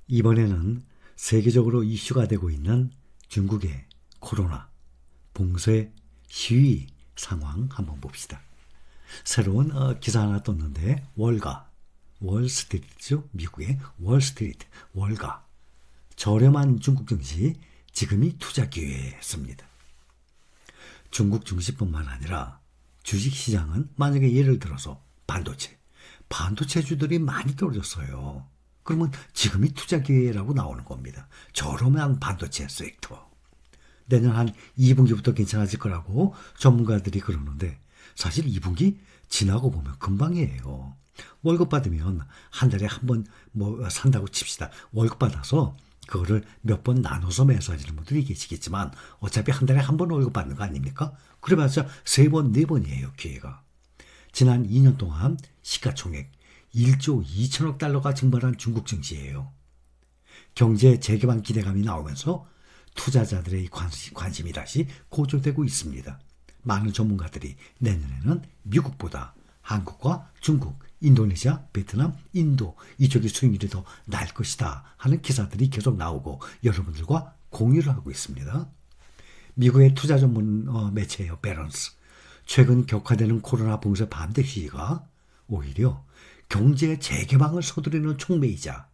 이번에는 세계적으로 이슈가 되고 있는 중국의 코로나 봉쇄 시위 상황 한번 봅시다. 새로운 기사 하나 떴는데 월가, 월스트리트죠. 미국의 월스트리트, 월가. 저렴한 중국 증시 지금이 투자 기회였습니다. 중국 증시뿐만 아니라 주식시장은 만약에 예를 들어서 반도체주들이 많이 떨어졌어요. 그러면 지금이 투자 기회라고 나오는 겁니다. 저렴한 반도체 섹터. 내년 한 2분기부터 괜찮아질 거라고 전문가들이 그러는데 사실 2분기 지나고 보면 금방이에요. 월급 받으면 한 달에 한 번 산다고 칩시다. 월급 받아서 그거를 몇 번 나눠서 매수하시는 분들이 계시겠지만 어차피 한 달에 한 번 월급 받는 거 아닙니까? 그래봤자 3번, 4번이에요, 기회가. 지난 2년 동안 시가총액 1조 2천억 달러가 증발한 중국 증시예요. 경제 재개방 기대감이 나오면서 투자자들의 관심이 다시 고조되고 있습니다. 많은 전문가들이 내년에는 미국보다 한국과 중국, 인도네시아, 베트남, 인도 이쪽의 수익률이 더 날 것이다 하는 기사들이 계속 나오고 여러분들과 공유를 하고 있습니다. 미국의 투자 전문 매체예요. 배런스. 최근 격화되는 코로나 봉쇄 반대 시위가 오히려 경제 재개방을 서두르는 촉매이자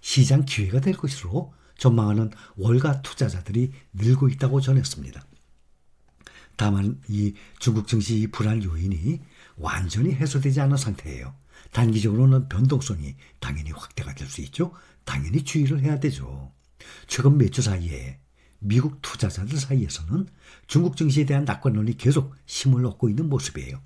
시장 기회가 될 것으로 전망하는 월가 투자자들이 늘고 있다고 전했습니다. 다만 이 중국 증시 불안 요인이 완전히 해소되지 않은 상태예요. 단기적으로는 변동성이 당연히 확대가 될 수 있죠. 당연히 주의를 해야 되죠. 최근 몇 주 사이에 미국 투자자들 사이에서는 중국 증시에 대한 낙관론이 계속 힘을 얻고 있는 모습이에요.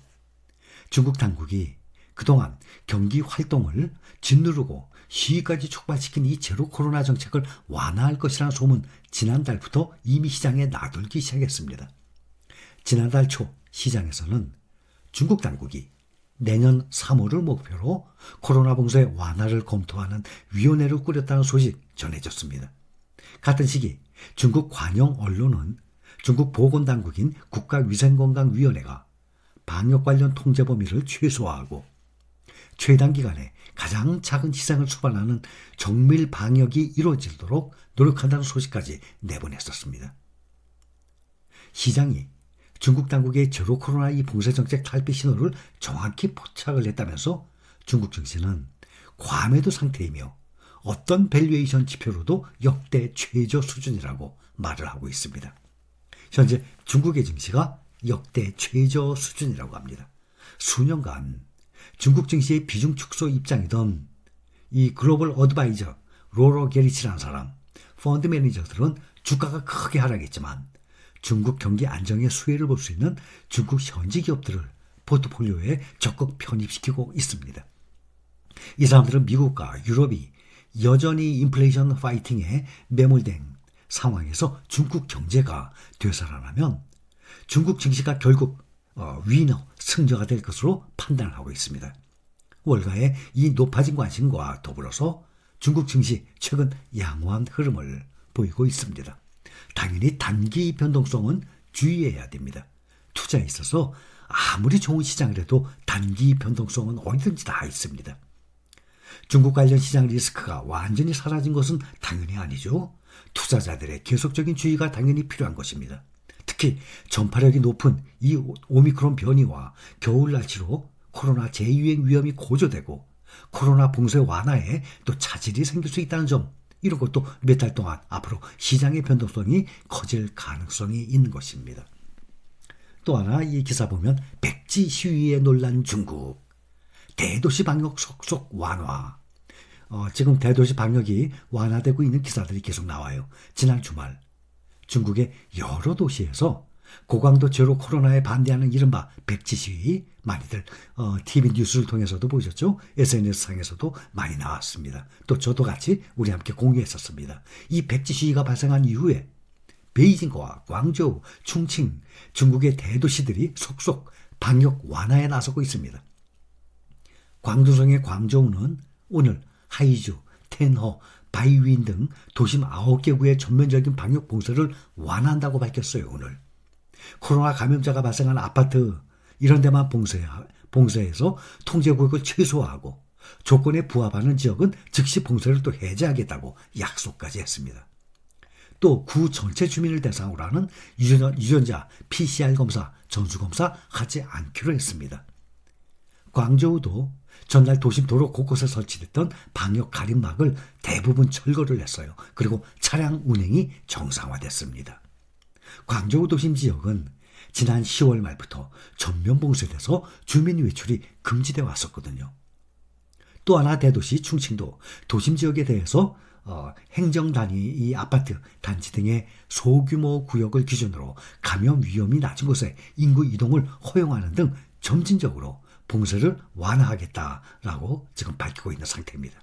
중국 당국이 그동안 경기 활동을 짓누르고 시위까지 촉발시킨 이 제로 코로나 정책을 완화할 것이라는 소문 지난달부터 이미 시장에 나돌기 시작했습니다. 지난달 초 시장에서는 중국 당국이 내년 3월을 목표로 코로나 봉쇄 완화를 검토하는 위원회를 꾸렸다는 소식 전해졌습니다. 같은 시기 중국 관영 언론은 중국 보건당국인 국가위생건강위원회가 방역 관련 통제 범위를 최소화하고 최단 기간에 가장 작은 희생을 수반하는 정밀 방역이 이루어지도록 노력한다는 소식까지 내보냈었습니다. 시장이 중국 당국의 제로 코로나 이 봉쇄 정책 탈피 신호를 정확히 포착을 했다면서 중국 증시는 과매도 상태이며 어떤 밸류에이션 지표로도 역대 최저 수준이라고 말을 하고 있습니다. 현재 중국의 증시가 역대 최저 수준이라고 합니다. 수년간 중국 증시의 비중 축소 입장이던 이 글로벌 어드바이저 로러 게리치라는 사람, 펀드 매니저들은 주가가 크게 하락했지만 중국 경기 안정의 수혜를 볼 수 있는 중국 현지 기업들을 포트폴리오에 적극 편입시키고 있습니다. 이 사람들은 미국과 유럽이 여전히 인플레이션 파이팅에 매몰된 상황에서 중국 경제가 되살아나면 중국 증시가 결국 위너, 승자가 될 것으로 판단을 하고 있습니다. 월가의 이 높아진 관심과 더불어서 중국 증시 최근 양호한 흐름을 보이고 있습니다. 당연히 단기 변동성은 주의해야 됩니다. 투자에 있어서 아무리 좋은 시장을 해도 단기 변동성은 어디든지 다 있습니다. 중국 관련 시장 리스크가 완전히 사라진 것은 당연히 아니죠. 투자자들의 계속적인 주의가 당연히 필요한 것입니다. 특히 전파력이 높은 이 오미크론 변이와 겨울 날씨로 코로나 재유행 위험이 고조되고 코로나 봉쇄 완화에 또 차질이 생길 수 있다는 점, 이런 것도 몇 달 동안 앞으로 시장의 변동성이 커질 가능성이 있는 것입니다. 또 하나 이 기사 보면 백지 시위에 놀란 중국, 대도시 방역 속속 완화. 지금 대도시 방역이 완화되고 있는 기사들이 계속 나와요. 지난 주말 중국의 여러 도시에서 고강도 제로 코로나에 반대하는 이른바 백지 시위, 많이들 TV 뉴스를 통해서도 보셨죠? SNS상에서도 많이 나왔습니다. 또 저도 같이 우리 함께 공유했었습니다. 이 백지 시위가 발생한 이후에 베이징과 광저우, 충칭, 중국의 대도시들이 속속 방역 완화에 나서고 있습니다. 광주성의 광저우는 오늘 하이주, 텐허, 바이윈 등 도심 9개 구의 전면적인 방역 봉쇄를 완화한다고 밝혔어요. 오늘 코로나 감염자가 발생한 아파트 이런 데만 봉쇄해서 통제 구역을 최소화하고 조건에 부합하는 지역은 즉시 봉쇄를 또 해제하겠다고 약속까지 했습니다. 또 구 전체 주민을 대상으로 하는 유전자 PCR 검사, 전수검사 하지 않기로 했습니다. 광저우도 전날 도심 도로 곳곳에 설치됐던 방역 가림막을 대부분 철거를 했어요. 그리고 차량 운행이 정상화됐습니다. 광저우 도심 지역은 지난 10월 말부터 전면 봉쇄돼서 주민 외출이 금지되어 왔었거든요. 또 하나 대도시 충칭도 도심 지역에 대해서 행정 단위 아파트 단지 등의 소규모 구역을 기준으로 감염 위험이 낮은 곳에 인구 이동을 허용하는 등 점진적으로 봉쇄를 완화하겠다라고 지금 밝히고 있는 상태입니다.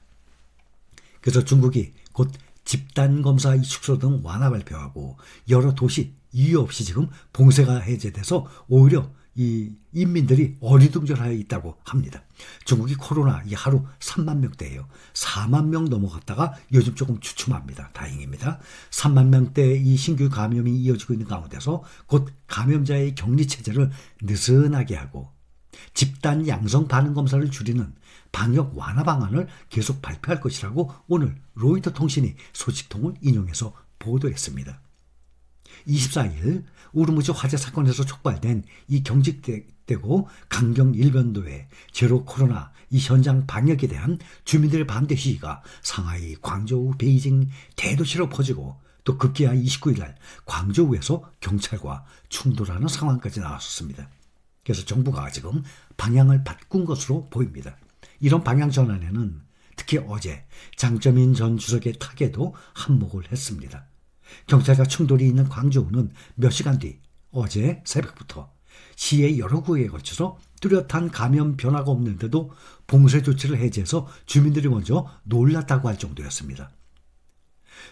그래서 중국이 곧 집단검사 축소 등 완화 발표하고 여러 도시 이유 없이 지금 봉쇄가 해제돼서 오히려 이 인민들이 어리둥절하여 있다고 합니다. 중국이 코로나 하루 3만 명대예요. 4만 명 넘어갔다가 요즘 조금 주춤합니다. 다행입니다. 3만 명대 이 신규 감염이 이어지고 있는 가운데서 곧 감염자의 격리 체제를 느슨하게 하고 집단 양성 반응 검사를 줄이는 방역 완화 방안을 계속 발표할 것이라고 오늘 로이터 통신이 소식통을 인용해서 보도했습니다. 24일 우르무치 화재 사건에서 촉발된 이 경직되고 강경 일변도의 제로 코로나 이 현장 방역에 대한 주민들의 반대 시위가 상하이, 광저우, 베이징 대도시로 퍼지고 또 급기야 29일 날 광저우에서 경찰과 충돌하는 상황까지 나왔었습니다. 그래서 정부가 지금 방향을 바꾼 것으로 보입니다. 이런 방향 전환에는 특히 어제 장점인 전 주석의 타계도 한몫을 했습니다. 경찰과 충돌이 있는 광저우는 몇 시간 뒤 어제 새벽부터 시의 여러 구역에 걸쳐서 뚜렷한 감염 변화가 없는데도 봉쇄 조치를 해제해서 주민들이 먼저 놀랐다고 할 정도였습니다.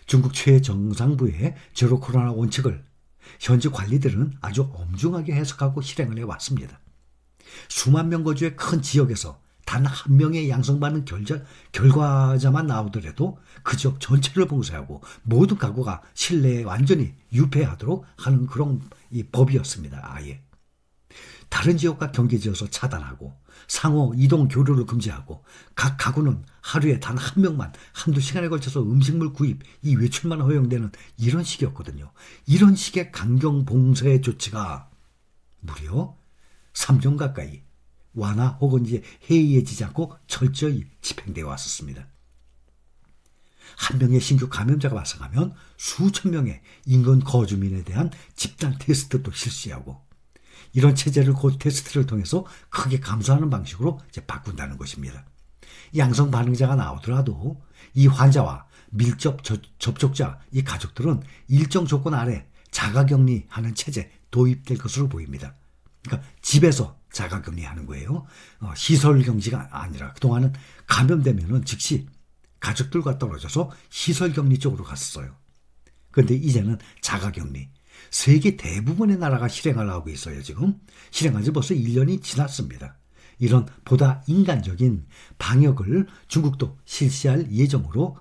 중국 최정상부의 제로 코로나 원칙을 현지 관리들은 아주 엄중하게 해석하고 실행을 해왔습니다. 수만 명 거주의 큰 지역에서 단 한 명의 양성받는 결과자만 나오더라도 그 지역 전체를 봉쇄하고 모든 가구가 실내에 완전히 유폐하도록 하는 그런 이 법이었습니다. 아예. 다른 지역과 경계지어서 차단하고 상호 이동 교류를 금지하고 각 가구는 하루에 단 한 명만 한두 시간에 걸쳐서 음식물 구입, 이 외출만 허용되는 이런 식이었거든요. 이런 식의 강경 봉쇄 조치가 무려 3년 가까이 완화 혹은 이제 해이해지지 않고 철저히 집행되어 왔었습니다. 한 명의 신규 감염자가 발생하면 수천 명의 인근 거주민에 대한 집단 테스트도 실시하고 이런 체제를 곧 테스트를 통해서 크게 감소하는 방식으로 이제 바꾼다는 것입니다. 양성 반응자가 나오더라도 이 환자와 밀접 접촉자, 이 가족들은 일정 조건 아래 자가격리하는 체제 도입될 것으로 보입니다. 그러니까 집에서 자가격리하는 거예요. 시설격리가 아니라 그동안은 감염되면은 즉시 가족들과 떨어져서 시설격리 쪽으로 갔어요. 그런데 이제는 자가격리. 세계 대부분의 나라가 실행을 하고 있어요. 지금 실행한 지 벌써 1년이 지났습니다. 이런 보다 인간적인 방역을 중국도 실시할 예정으로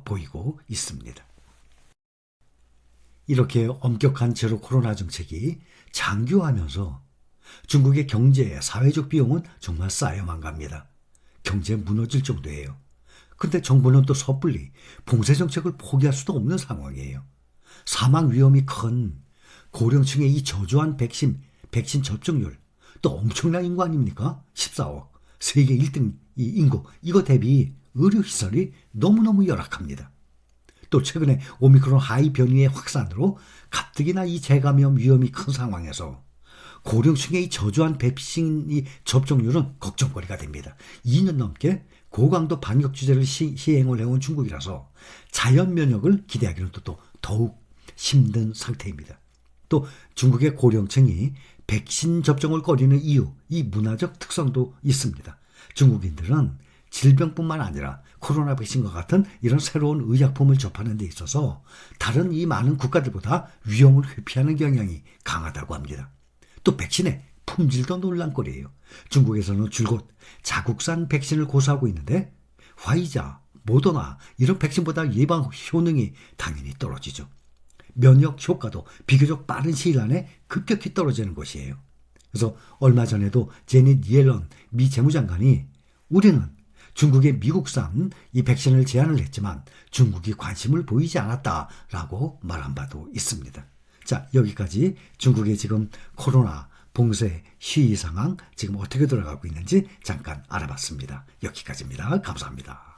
보이고 있습니다. 이렇게 엄격한 제로 코로나 정책이 장기화하면서 중국의 경제, 사회적 비용은 정말 쌓여만 갑니다. 경제 무너질 정도예요. 근데 정부는 또 섣불리 봉쇄 정책을 포기할 수도 없는 상황이에요. 사망 위험이 큰 고령층의 이 저조한 백신 접종률, 또 엄청난 인구 아닙니까? 14억, 세계 1등 이 인구, 이거 대비 의료시설이 너무너무 열악합니다. 또 최근에 오미크론 하이 변이의 확산으로 가뜩이나 이 재감염 위험이 큰 상황에서 고령층의 이 저조한 백신 접종률은 걱정거리가 됩니다. 2년 넘게 고강도 방역 주제를 시행을 해온 중국이라서 자연 면역을 기대하기는 또 더욱 힘든 상태입니다. 또 중국의 고령층이 백신 접종을 꺼리는 이유, 이 문화적 특성도 있습니다. 중국인들은 질병뿐만 아니라 코로나 백신과 같은 이런 새로운 의약품을 접하는 데 있어서 다른 이 많은 국가들보다 위험을 회피하는 경향이 강하다고 합니다. 또 백신의 품질도 논란거리예요. 중국에서는 줄곧 자국산 백신을 고수하고 있는데 화이자, 모더나 이런 백신보다 예방 효능이 당연히 떨어지죠. 면역 효과도 비교적 빠른 시일 안에 급격히 떨어지는 것이에요. 그래서 얼마 전에도 제닛 옐런 미 재무장관이 우리는 중국의 미국산 이 백신을 제안을 했지만 중국이 관심을 보이지 않았다라고 말한 바도 있습니다. 자, 여기까지 중국의 지금 코로나 봉쇄 시위 상황 지금 어떻게 돌아가고 있는지 잠깐 알아봤습니다. 여기까지입니다. 감사합니다.